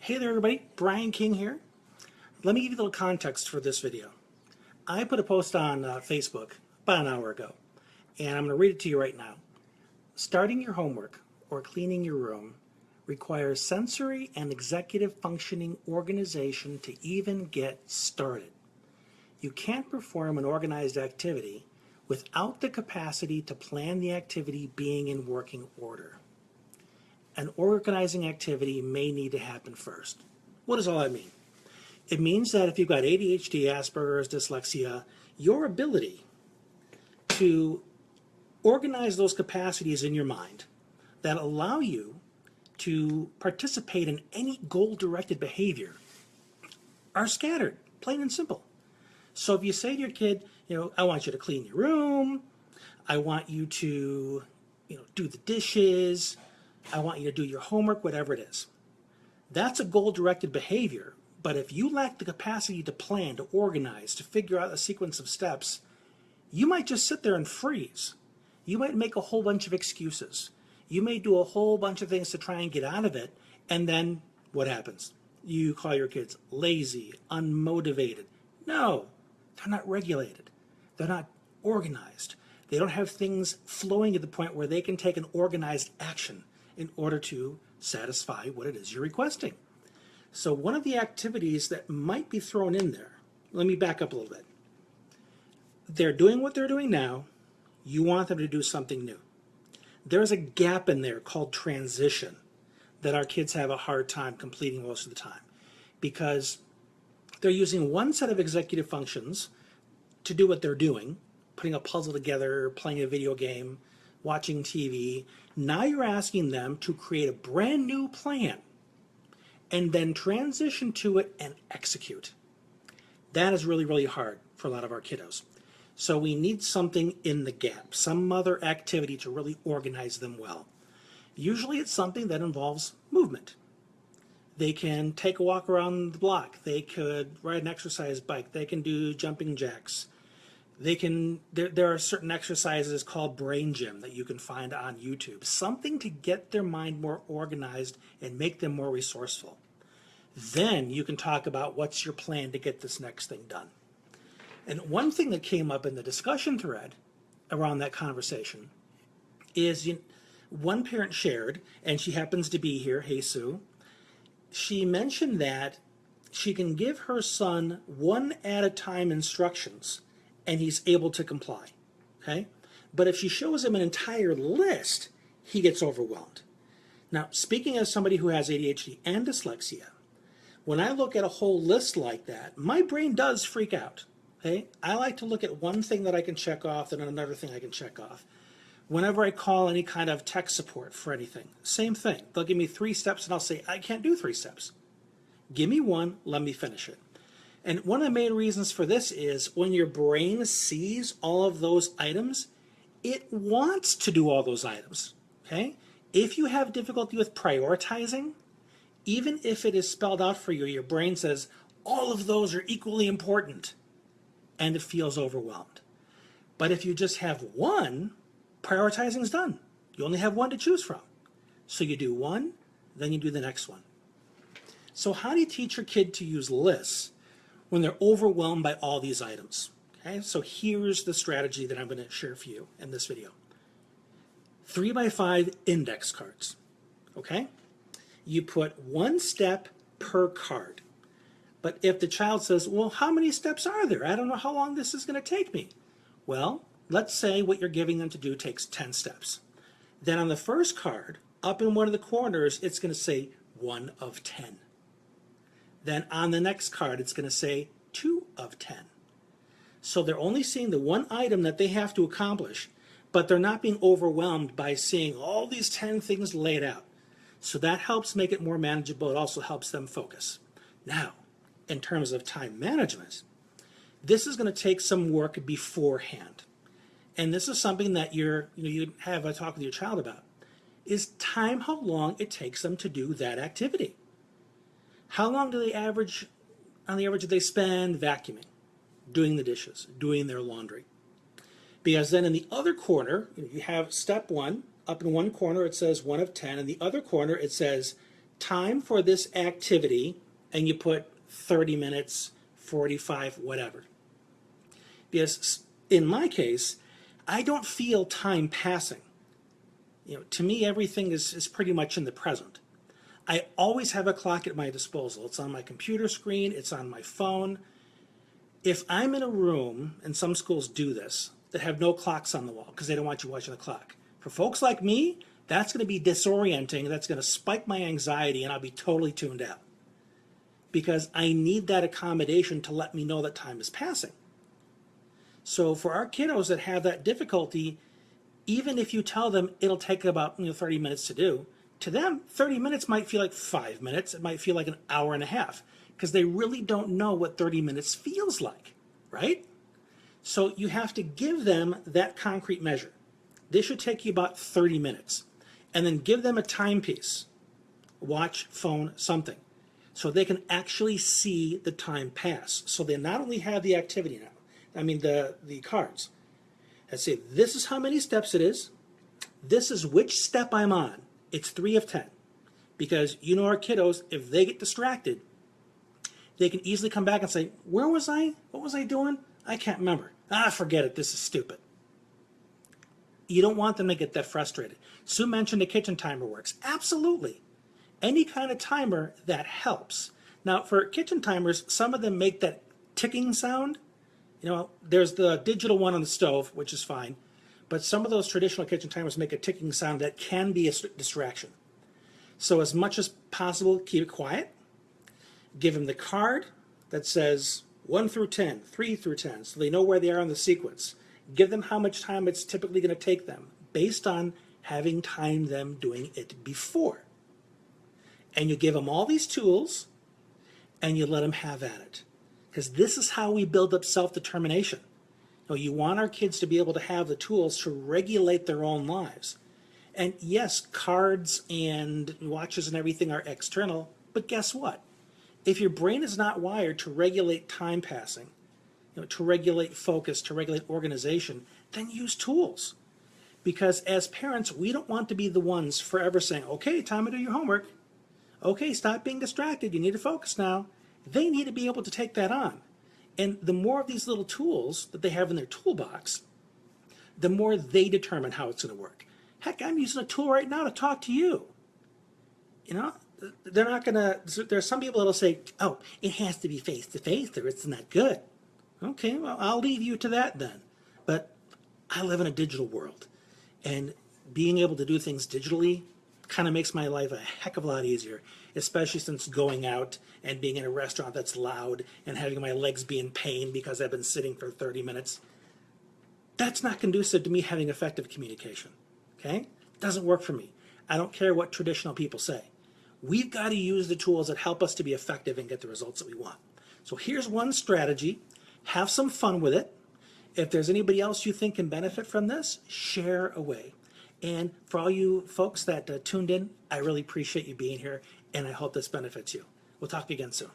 Hey there everybody, Brian King here. Let me give you a little context for this video. I put a post on Facebook about an hour ago, and I'm going to read it to you right now. Starting your homework or cleaning your room requires sensory and executive functioning organization to even get started. You can't perform an organized activity without the capacity to plan the activity being in working order. An organizing activity may need to happen first. What does all that mean? It means that if you've got ADHD, Asperger's, dyslexia, your ability to organize those capacities in your mind that allow you to participate in any goal-directed behavior are scattered, plain and simple. So if you say to your kid, I want you to clean your room, I want you to, do the dishes, I want you to do your homework, whatever it is. That's a goal-directed behavior, but if you lack the capacity to plan, to organize, to figure out a sequence of steps, you might just sit there and freeze. You might make a whole bunch of excuses. You may do a whole bunch of things to try and get out of it, and then what happens? You call your kids lazy, unmotivated. No, they're not regulated. They're not organized. They don't have things flowing to the point where they can take an organized action in order to satisfy what it is you're requesting. So one of the activities that might be thrown in there, let me back up a little bit. They're doing what they're doing now. You want them to do something new. There's a gap in there called transition that our kids have a hard time completing most of the time because they're using one set of executive functions to do what they're doing, putting a puzzle together, playing a video game, watching TV. Now you're asking them to create a brand new plan and then transition to it and execute. That is really, really hard for a lot of our kiddos. So we need something in the gap, some other activity to really organize them well. Usually it's something that involves movement. They can take a walk around the block. They could ride an exercise bike. They can do jumping jacks. There are certain exercises called brain gym that you can find on YouTube. Something to get their mind more organized and make them more resourceful. Then you can talk about what's your plan to get this next thing done. And one thing that came up in the discussion thread around that conversation is one parent shared, and she happens to be here, hey Sue, she mentioned that she can give her son one at a time instructions and he's able to comply, okay? But if she shows him an entire list, he gets overwhelmed. Now, speaking as somebody who has ADHD and dyslexia, when I look at a whole list like that, my brain does freak out, okay? I like to look at one thing that I can check off and another thing I can check off. Whenever I call any kind of tech support for anything, same thing. They'll give me 3 steps and I'll say, I can't do 3 steps. Give me one, let me finish it. And one of the main reasons for this is when your brain sees all of those items, it wants to do all those items, okay? If you have difficulty with prioritizing, even if it is spelled out for you, your brain says, all of those are equally important, and it feels overwhelmed. But if you just have one, prioritizing is done. You only have one to choose from. So you do one, then you do the next one. So how do you teach your kid to use lists when they're overwhelmed by all these items? Okay, so here's the strategy that I'm going to share for you in this video. 3x5 index cards, okay? You put 1 step per card. But if the child says, well, how many steps are there? I don't know how long this is going to take me. Well, let's say what you're giving them to do takes 10 steps. Then on the first card, up in one of the corners, it's going to say 1 of 10. Then on the next card, it's going to say 2 of 10. So they're only seeing the one item that they have to accomplish, but they're not being overwhelmed by seeing all these 10 things laid out. So that helps make it more manageable. It also helps them focus. Now, in terms of time management, this is going to take some work beforehand. And this is something that you have a talk with your child about, is time how long it takes them to do that activity. How long do they average, on the average, do they spend vacuuming, doing the dishes, doing their laundry? Because then in the other corner, you have step 1, up in one corner it says 1 of 10, in the other corner it says time for this activity, and you put 30 minutes, 45, whatever. Because in my case, I don't feel time passing. To me, everything is pretty much in the present. I always have a clock at my disposal. It's on my computer screen, it's on my phone. If I'm in a room, and some schools do this, that have no clocks on the wall because they don't want you watching the clock. For folks like me, that's going to be disorienting. That's going to spike my anxiety, and I'll be totally tuned out. Because I need that accommodation to let me know that time is passing. So for our kiddos that have that difficulty, even if you tell them it'll take about 30 minutes to do, to them, 30 minutes might feel like 5 minutes. It might feel like an hour and a half because they really don't know what 30 minutes feels like, right? So you have to give them that concrete measure. This should take you about 30 minutes. And then give them a timepiece, watch, phone, something, so they can actually see the time pass. So they not only have the activity now, the cards. Let's say this is how many steps it is. This is which step I'm on. It's 3 of 10. Because our kiddos, if they get distracted, they can easily come back and say, where was I? What was I doing? I can't remember. Forget it. This is stupid. You don't want them to get that frustrated. Sue mentioned a kitchen timer works. Absolutely. Any kind of timer that helps. Now, for kitchen timers, some of them make that ticking sound. There's the digital one on the stove, which is fine. But some of those traditional kitchen timers make a ticking sound that can be a distraction. So as much as possible, keep it quiet. Give them the card that says 1 through 10, 3 through 10, so they know where they are on the sequence. Give them how much time it's typically going to take them based on having timed them doing it before. And you give them all these tools and you let them have at it. Because this is how we build up self-determination. You want our kids to be able to have the tools to regulate their own lives. And yes, cards and watches and everything are external, but guess what? If your brain is not wired to regulate time passing, to regulate focus, to regulate organization, then use tools. Because as parents, we don't want to be the ones forever saying, okay, time to do your homework. Okay, stop being distracted. You need to focus now. They need to be able to take that on. And the more of these little tools that they have in their toolbox, the more they determine how it's going to work. Heck, I'm using a tool right now to talk to you. They're not going to, there's some people that'll say, oh, it has to be face-to-face or it's not good. Okay, well, I'll leave you to that then. But I live in a digital world. And being able to do things digitally kind of makes my life a heck of a lot easier, especially since going out and being in a restaurant that's loud and having my legs be in pain because I've been sitting for 30 minutes. That's not conducive to me having effective communication, okay? Doesn't work for me. I don't care what traditional people say. We've got to use the tools that help us to be effective and get the results that we want. So here's one strategy. Have some fun with it. If there's anybody else you think can benefit from this, share away. And for all you folks that tuned in, I really appreciate you being here, and I hope this benefits you. We'll talk again soon.